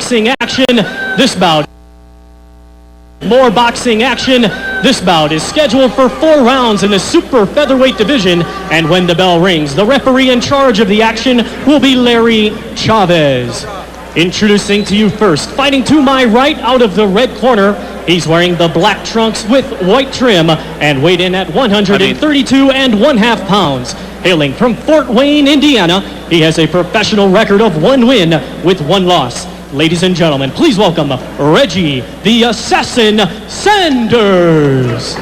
boxing action. This bout. More boxing action. This bout is scheduled for 4 rounds in the super featherweight division. And when the bell rings, the referee in charge of the action will be Larry Chavez. Introducing to you first, fighting to my right out of the red corner, he's wearing the black trunks with white trim and weighed in at 132 1/2 pounds. Hailing from Fort Wayne, Indiana, he has a professional record of 1 win with 1 loss. Ladies and gentlemen, please welcome Reggie the Assassin Sanders.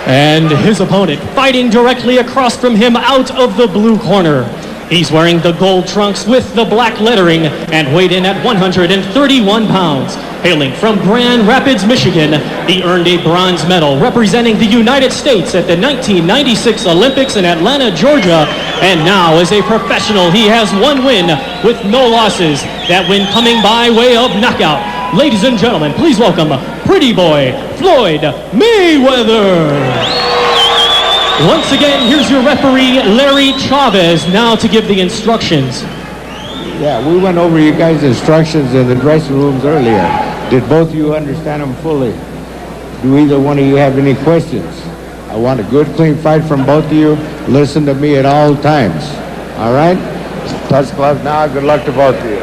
And his opponent fighting directly across from him out of the blue corner. He's wearing the gold trunks with the black lettering and weighed in at 131 pounds. Hailing from Grand Rapids, Michigan, he earned a bronze medal representing the United States at the 1996 Olympics in Atlanta, Georgia. And now, as a professional, he has 1 win with no losses. That win coming by way of knockout. Ladies and gentlemen, please welcome Pretty Boy Floyd Mayweather. Once again, here's your referee, Larry Chavez, now to give the instructions. Yeah, we went over you guys' instructions in the dressing rooms earlier. Did both of you understand them fully? Do either one of you have any questions? I want a good, clean fight from both of you. Listen to me at all times. All right? Touch gloves now. Good luck to both of you.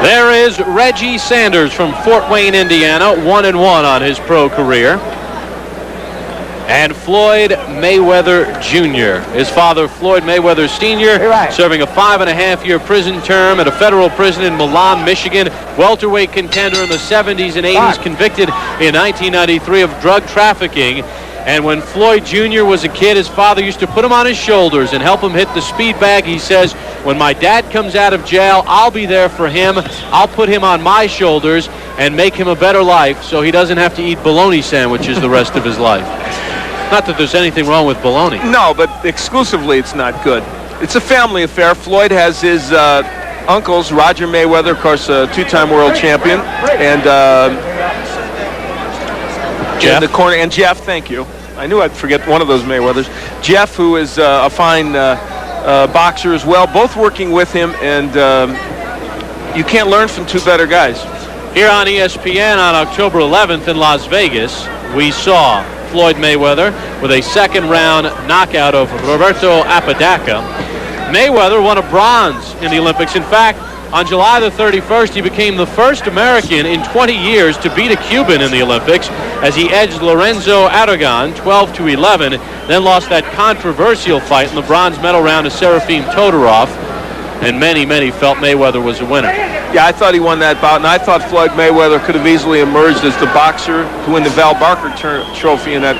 There is Reggie Sanders from Fort Wayne, Indiana, 1-1 on his pro career. And Floyd Mayweather Jr. His father, Floyd Mayweather Sr., serving a 5.5-year prison term at a federal prison in Milan, Michigan. Welterweight contender in the 70s and 80s, convicted in 1993 of drug trafficking. And when Floyd Jr. was a kid, his father used to put him on his shoulders and help him hit the speed bag. He says, when my dad comes out of jail, I'll be there for him. I'll put him on my shoulders and make him a better life so he doesn't have to eat bologna sandwiches the rest of his life. Not that there's anything wrong with bologna. No, but exclusively it's not good. It's a family affair. Floyd has his uncles, Roger Mayweather, of course, a 2-time world champion, and Jeff. in the corner, and Jeff, thank you. I knew I'd forget one of those Mayweathers. Jeff, who is a fine boxer as well, both working with him, and you can't learn from 2 better guys. Here on ESPN on October 11th in Las Vegas, we saw Floyd Mayweather with a 2nd-round knockout of Roberto Apodaca. Mayweather won a bronze in the Olympics. In fact, on July the 31st, he became the first American in 20 years to beat a Cuban in the Olympics as he edged Lorenzo Aragon 12-11, then lost that controversial fight in the bronze medal round to Serafim Todorov, and many, many felt Mayweather was a winner. Yeah, I thought he won that bout, and I thought Floyd Mayweather could have easily emerged as the boxer to win the Val Barker trophy in that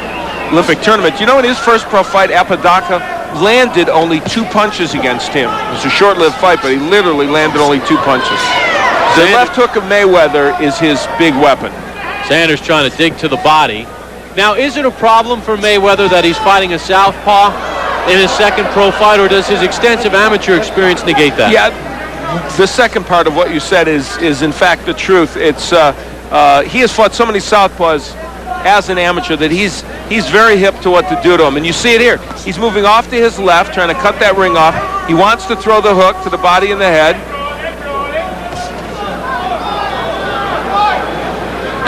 Olympic tournament. You know, in his first pro fight, Apodaca landed only 2 punches against him. It was a short-lived fight, but he literally landed only 2 punches. The left hook of Mayweather is his big weapon. Sanders trying to dig to the body. Now, is it a problem for Mayweather that he's fighting a southpaw in his 2nd pro fight, or does his extensive amateur experience negate that? Yeah, the second part of what you said is in fact the truth. It's he has fought so many southpaws as an amateur that he's very hip to what to do to him, and you see it here. He's moving off to his left, trying to cut that ring off. He wants to throw the hook to the body and the head.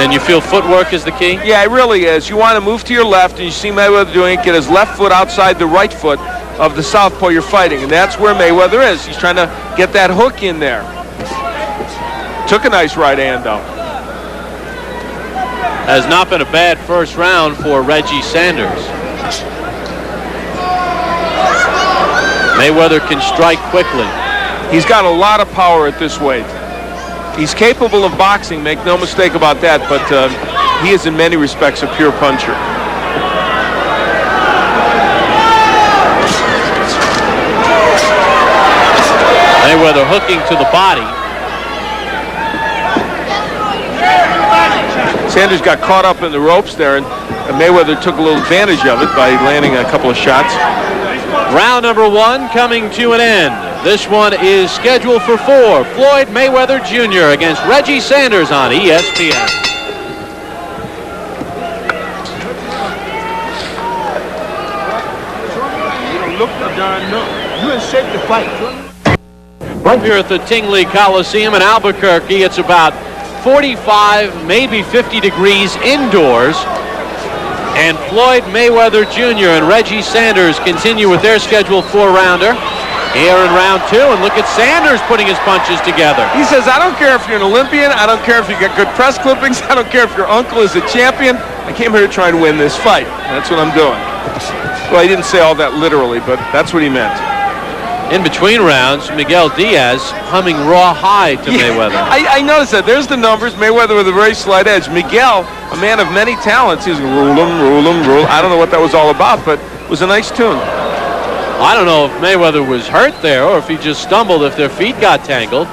And you feel footwork is the key? Yeah, it really is. You want to move to your left, and you see Mayweather doing it, get his left foot outside the right foot of the southpaw you're fighting, and that's where Mayweather is. He's trying to get that hook in there. Took a nice right hand, though. Has not been a bad first round for Reggie Sanders. Mayweather can strike quickly. He's got a lot of power at this weight. He's capable of boxing, make no mistake about that, but he is in many respects a pure puncher. Mayweather hooking to the body. Sanders got caught up in the ropes there, and Mayweather took a little advantage of it by landing a couple of shots. Round number 1 coming to an end. This one is scheduled for 4. Floyd Mayweather Jr. against Reggie Sanders on ESPN. You don't look the darn no. You in shape to fight. Here at the Tingley Coliseum in Albuquerque, it's about 45, maybe 50 degrees indoors. And Floyd Mayweather Jr. and Reggie Sanders continue with their scheduled 4-rounder. Here in round 2, and look at Sanders putting his punches together. He says, I don't care if you're an Olympian, I don't care if you get good press clippings, I don't care if your uncle is a champion. I came here to try and win this fight. That's what I'm doing. Well, he didn't say all that literally, but that's what he meant. In between rounds, Miguel Diaz humming raw high to Mayweather. I noticed that. There's the numbers. Mayweather with a very slight edge. Miguel, a man of many talents, he's rule him, rule him, rule. I don't know what that was all about, but it was a nice tune. I don't know if Mayweather was hurt there or if he just stumbled, if their feet got tangled.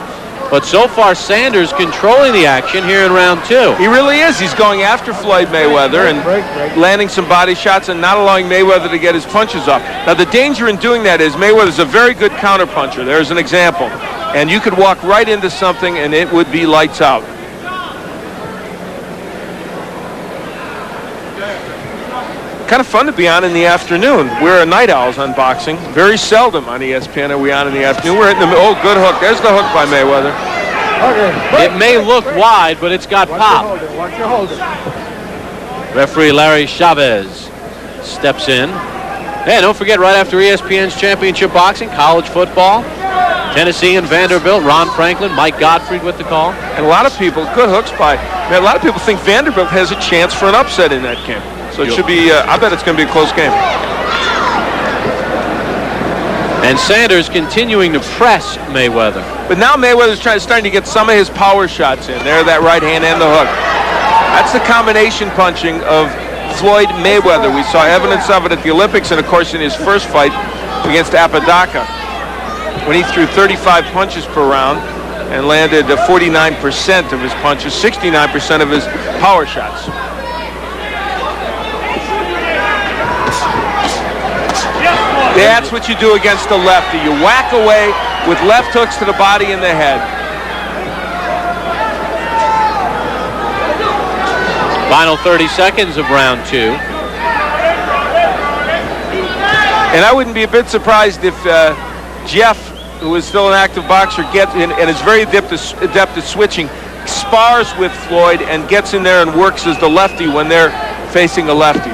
But so far, Sanders controlling the action here in round 2. He really is. He's going after Floyd Mayweather and landing some body shots and not allowing Mayweather to get his punches off. Now, the danger in doing that is Mayweather's a very good counterpuncher. There's an example. And you could walk right into something and it would be lights out. Kind of fun to be on in the afternoon. We're night owls on boxing. Very seldom on ESPN are we on in the afternoon. We're hitting the oh, good hook. There's the hook by Mayweather. It may look wide, but it's got pop. Watch your hold it. Referee Larry Chavez steps in. And don't forget, right after ESPN's championship boxing, college football, Tennessee and Vanderbilt, Ron Franklin, Mike Gottfried with the call. And a lot of people, good hooks by, man, a lot of people think Vanderbilt has a chance for an upset in that game. So it should be, I bet it's going to be a close game. And Sanders continuing to press Mayweather. But now Mayweather's starting to get some of his power shots in. There, that right hand and the hook. That's the combination punching of Floyd Mayweather. We saw evidence of it at the Olympics and, of course, in his first fight against Apodaca, when he threw 35 punches per round and landed 49% of his punches, 69% of his power shots. That's what you do against the lefty. You whack away with left hooks to the body and the head. Final 30 seconds of round 2. And I wouldn't be a bit surprised if Jeff, who is still an active boxer, gets in and is very adept at switching, spars with Floyd and gets in there and works as the lefty when they're facing a lefty.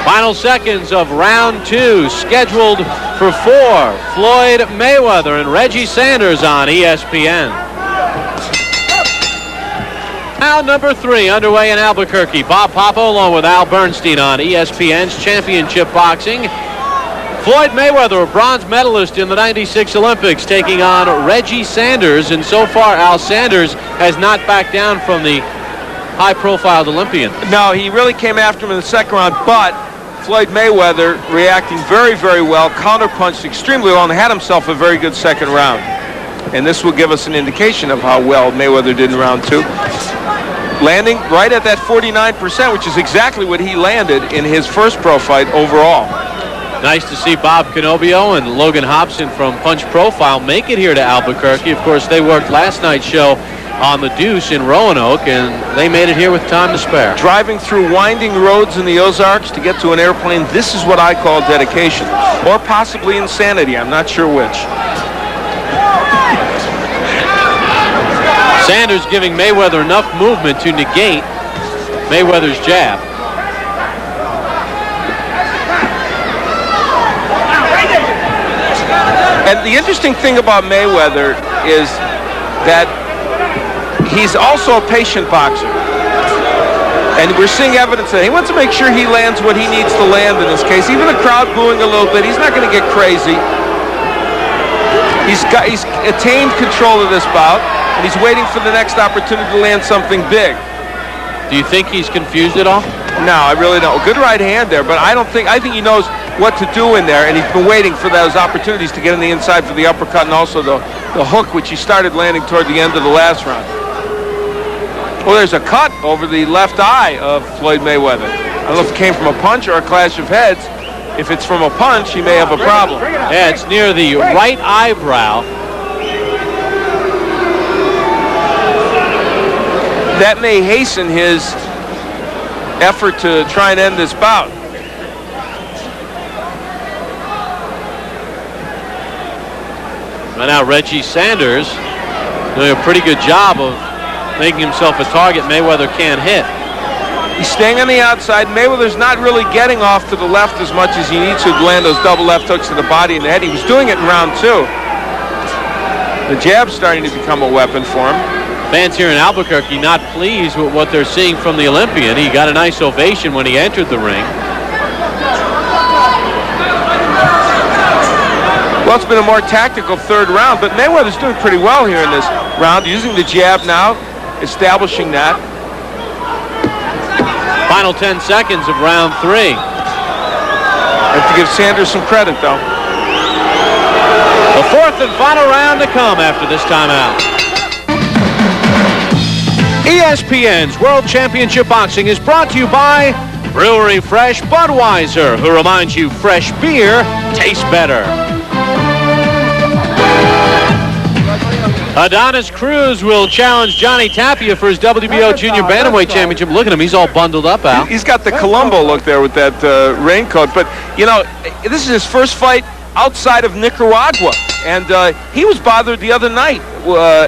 Final seconds of round 2, scheduled for 4. Floyd Mayweather and Reggie Sanders on ESPN. Round number 3 underway in Albuquerque. Bob Papa along with Al Bernstein on ESPN's Championship Boxing. Floyd Mayweather, a bronze medalist in the '96 Olympics, taking on Reggie Sanders. And so far, Al Sanders has not backed down from the high-profile Olympian. No, he really came after him in the second round, but Floyd Mayweather reacting very, very well, counterpunched extremely well, and had himself a very good second round. And this will give us an indication of how well Mayweather did in round 2. Landing right at that 49%, which is exactly what he landed in his first pro fight overall. Nice to see Bob Canobio and Logan Hobson from Punch Profile make it here to Albuquerque. Of course, they worked last night's show on the Deuce in Roanoke, and they made it here with time to spare. Driving through winding roads in the Ozarks to get to an airplane, this is what I call dedication. Or possibly insanity, I'm not sure which. Sanders giving Mayweather enough movement to negate Mayweather's jab. And the interesting thing about Mayweather is that he's also a patient boxer. And we're seeing evidence that he wants to make sure he lands what he needs to land in this case. Even the crowd booing a little bit, he's not going to get crazy. He's attained control of this bout, and he's waiting for the next opportunity to land something big. Do you think he's confused at all? No, I really don't. Good right hand there, but I think he knows what to do in there, and he's been waiting for those opportunities to get in the inside for the uppercut and also the hook, which he started landing toward the end of the last round. Well, there's a cut over the left eye of Floyd Mayweather. I don't know if it came from a punch or a clash of heads. If it's from a punch, he may have a problem. Yeah, it's near the right eyebrow. That may hasten his effort to try and end this bout. Right now, Reggie Sanders doing a pretty good job of making himself a target Mayweather can't hit. He's staying on the outside. Mayweather's not really getting off to the left as much as he needs to land those double left hooks to the body and the head. He was doing it in round 2. The jab's starting to become a weapon for him. Fans here in Albuquerque not pleased with what they're seeing from the Olympian. He got a nice ovation when he entered the ring. Well, it's been a more tactical third round, but Mayweather's doing pretty well here in this round, using the jab now, establishing that. Final 10 seconds of round 3. Have to give Sanders some credit, though. The fourth and final round to come after this timeout. ESPN's World Championship Boxing is brought to you by Brewery Fresh Budweiser, who reminds you fresh beer tastes better. Adonis Cruz will challenge Johnny Tapia for his WBO Junior Bantamweight Championship. Look at him. He's all bundled up, Al. He's got the Columbo look there with that raincoat. But, you know, this is his first fight outside of Nicaragua. And he was bothered the other night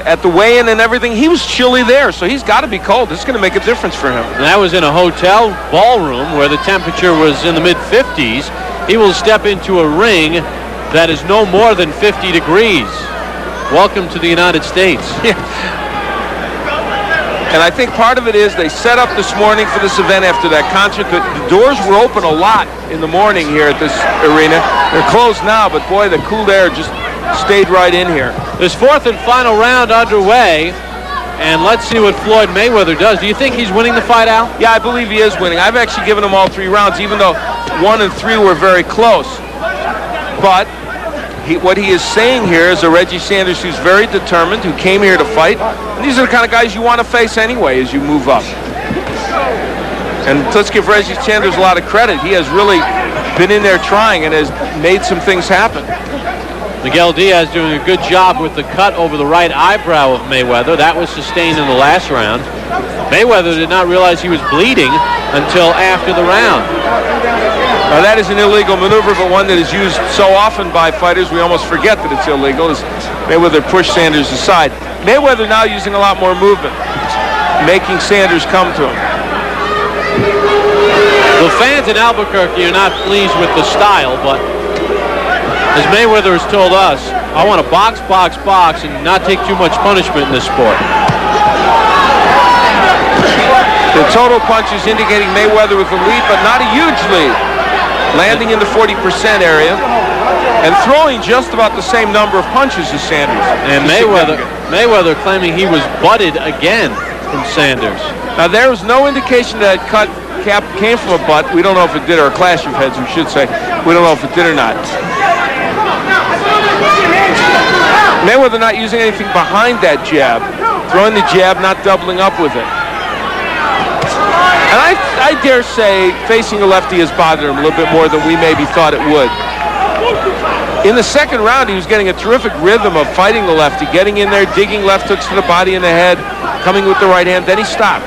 at the weigh-in and everything. He was chilly there, so he's got to be cold. This is going to make a difference for him. And that was in a hotel ballroom where the temperature was in the mid-50s. He will step into a ring that is no more than 50 degrees. Welcome to the United States. Yeah. And I think part of it is they set up this morning for this event after that concert. The doors were open a lot in the morning here at this arena. They're closed now, but boy, the cool air just stayed right in here. This fourth and final round underway, and let's see what Floyd Mayweather does. Do you think he's winning the fight, Al? Yeah, I believe he is winning. I've actually given him all 3 rounds, even though 1 and 3 were very close. But what he is saying here is a Reggie Sanders who's very determined, who came here to fight. And these are the kind of guys you want to face anyway as you move up. And let's give Reggie Sanders a lot of credit. He has really been in there trying and has made some things happen. Miguel Diaz doing a good job with the cut over the right eyebrow of Mayweather. That was sustained in the last round. Mayweather did not realize he was bleeding until after the round. Now that is an illegal maneuver, but one that is used so often by fighters we almost forget that it's illegal, as Mayweather pushed Sanders aside. Mayweather now using a lot more movement, making Sanders come to him. The fans in Albuquerque are not pleased with the style, but as Mayweather has told us, I want to box, box, box, and not take too much punishment in this sport. The total punches indicating Mayweather with a lead, but not a huge lead. Landing in the 40% area and throwing just about the same number of punches as Sanders. And Mayweather claiming he was butted again from Sanders. Now there was no indication that cut cap came from a butt. We don't know if it did, or a clash of heads, we should say. We don't know if it did or not. Mayweather not using anything behind that jab. Throwing the jab, not doubling up with it. And I dare say facing a lefty has bothered him a little bit more than we maybe thought it would. In the second round, he was getting a terrific rhythm of fighting the lefty, getting in there, digging left hooks to the body and the head, coming with the right hand, then he stopped.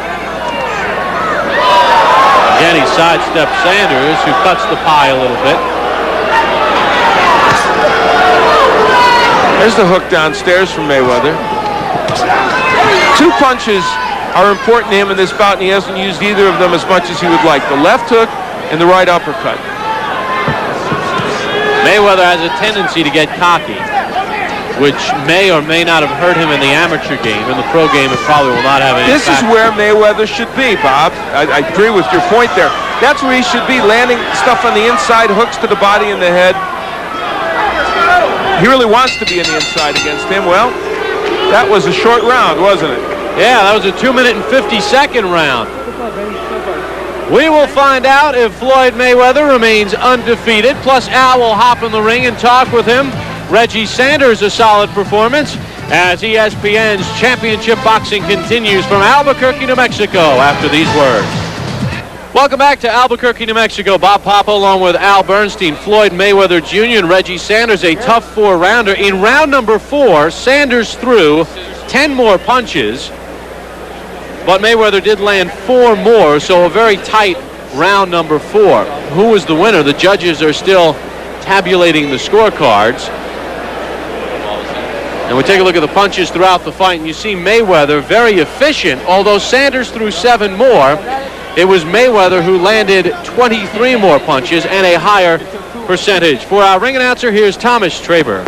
Again, he sidestepped Sanders, who cuts the pie a little bit. There's the hook downstairs from Mayweather. 2 punches are important to him in this bout, and he hasn't used either of them as much as he would like. The left hook and the right uppercut. Mayweather has a tendency to get cocky, which may or may not have hurt him in the amateur game. In the pro game, it probably will not have any This is where Mayweather should be, Bob. I agree with your point there. That's where he should be, landing stuff on the inside, hooks to the body and the head. He really wants to be on the inside against him. Well, that was a short round, wasn't it? Yeah, that was a 2-minute and 50-second round. We will find out if Floyd Mayweather remains undefeated. Plus, Al will hop in the ring and talk with him. Reggie Sanders, a solid performance, as ESPN's Championship Boxing continues from Albuquerque, New Mexico, after these words. Welcome back to Albuquerque, New Mexico. Bob Papa along with Al Bernstein, Floyd Mayweather Jr. and Reggie Sanders, a tough 4-rounder. In round number 4, Sanders threw 10 more punches, but Mayweather did land 4 more, so a very tight round number 4. Who was the winner? The judges are still tabulating the scorecards. And we take a look at the punches throughout the fight, and you see Mayweather very efficient. Although Sanders threw 7 more, it was Mayweather who landed 23 more punches and a higher percentage. For our ring announcer, here's Thomas Traber.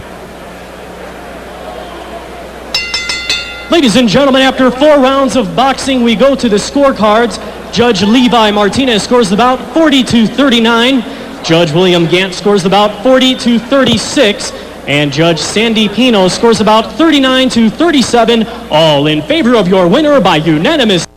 Ladies and gentlemen, after 4 rounds of boxing, we go to the scorecards. Judge Levi Martinez scores about 40-39. Judge William Gant scores about 40-36. And Judge Sandy Pino scores about 39-37, all in favor of your winner by unanimous.